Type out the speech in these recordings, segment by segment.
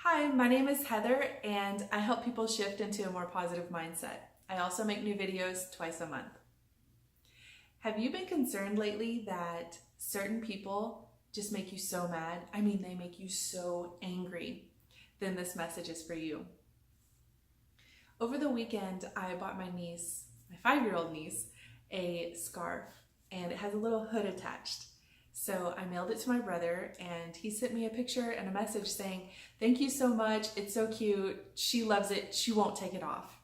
Hi, my name is Heather and I help people shift into a more positive mindset. I also make new videos twice a month. Have you been concerned lately that certain people just make you so mad? I mean, they make you so angry. Then this message is for you. Over the weekend, I bought my niece, my 5-year-old niece, a scarf, and it has a little hood attached. So I mailed it to my brother and he sent me a picture and a message saying, "Thank you so much, it's so cute, she loves it, she won't take it off."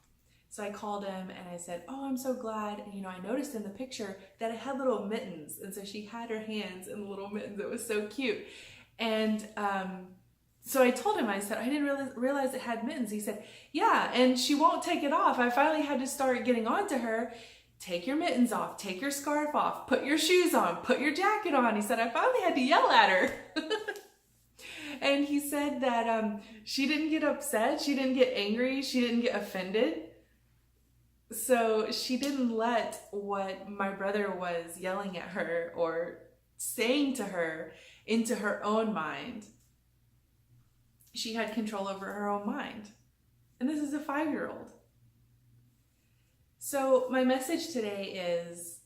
So I called him and I said, "Oh, I'm so glad." And I noticed in the picture that it had little mittens. And so she had her hands in the little mittens. It was so cute. And so I told him, I said, "I didn't realize it had mittens." He said, "Yeah, and she won't take it off. I finally had to start getting on to her. Take your mittens off, take your scarf off, put your shoes on, put your jacket on." He said, "I finally had to yell at her." And he said that she didn't get upset, she didn't get angry, she didn't get offended. So she didn't let what my brother was yelling at her or saying to her into her own mind. She had control over her own mind. And this is a 5-year-old. So my message today is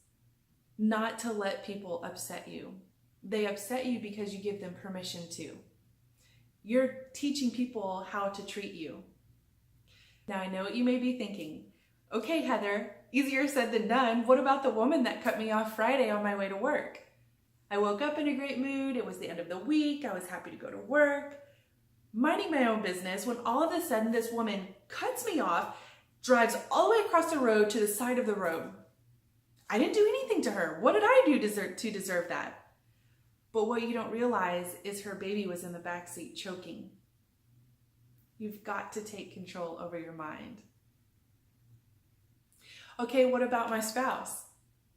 not to let people upset you. They upset you because you give them permission to. You're teaching people how to treat you. Now I know what you may be thinking. Okay, Heather, easier said than done. What about the woman that cut me off Friday on my way to work? I woke up in a great mood. It was the end of the week. I was happy to go to work, minding my own business, when all of a sudden this woman cuts me off, drives all the way across the road to the side of the road. I didn't do anything to her. What did I do to deserve that? But what you don't realize is her baby was in the backseat choking. You've got to take control over your mind. Okay, what about my spouse?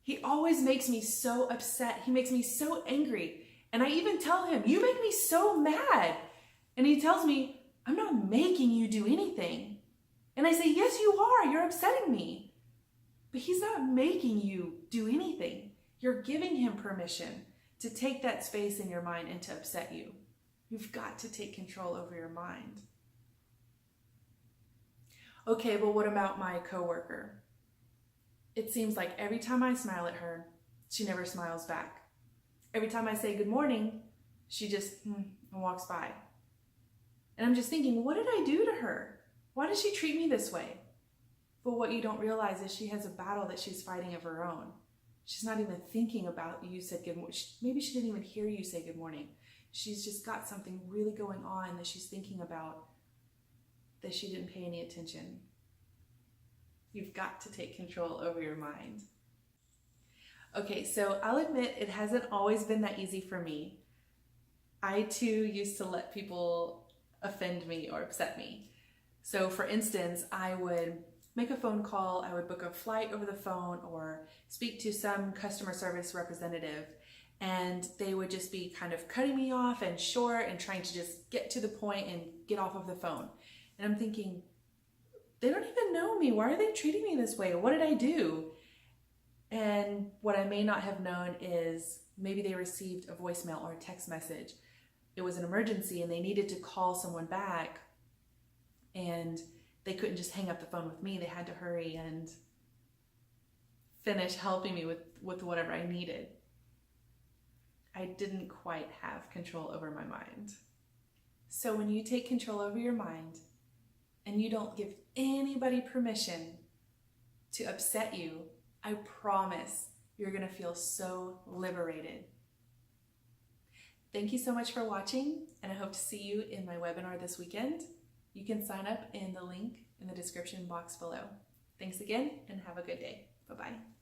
He always makes me so upset. He makes me so angry. And I even tell him, "You make me so mad." And he tells me, "I'm not making you do anything." And I say, "Yes, you are. You're upsetting me." But he's not making you do anything. You're giving him permission to take that space in your mind and to upset you. You've got to take control over your mind. Okay, but what about my coworker? It seems like every time I smile at her, she never smiles back. Every time I say good morning, she just walks by. And I'm just thinking, what did I do to her? Why does she treat me this way? But what you don't realize is she has a battle that she's fighting of her own. She's not even thinking about you said good morning. Maybe she didn't even hear you say good morning. She's just got something really going on that she's thinking about that she didn't pay any attention. You've got to take control over your mind. Okay, so I'll admit it hasn't always been that easy for me. I too used to let people offend me or upset me. So for instance, I would make a phone call, I would book a flight over the phone or speak to some customer service representative, and they would just be kind of cutting me off and short and trying to just get to the point and get off of the phone. And I'm thinking, they don't even know me. Why are they treating me this way? What did I do? And what I may not have known is maybe they received a voicemail or a text message. It was an emergency and they needed to call someone back, and they couldn't just hang up the phone with me. They had to hurry and finish helping me with whatever I needed. I didn't quite have control over my mind. So when you take control over your mind and you don't give anybody permission to upset you, I promise you're gonna feel so liberated. Thank you so much for watching, and I hope to see you in my webinar this weekend. You can sign up in the link in the description box below. Thanks again, and have a good day. Bye-bye.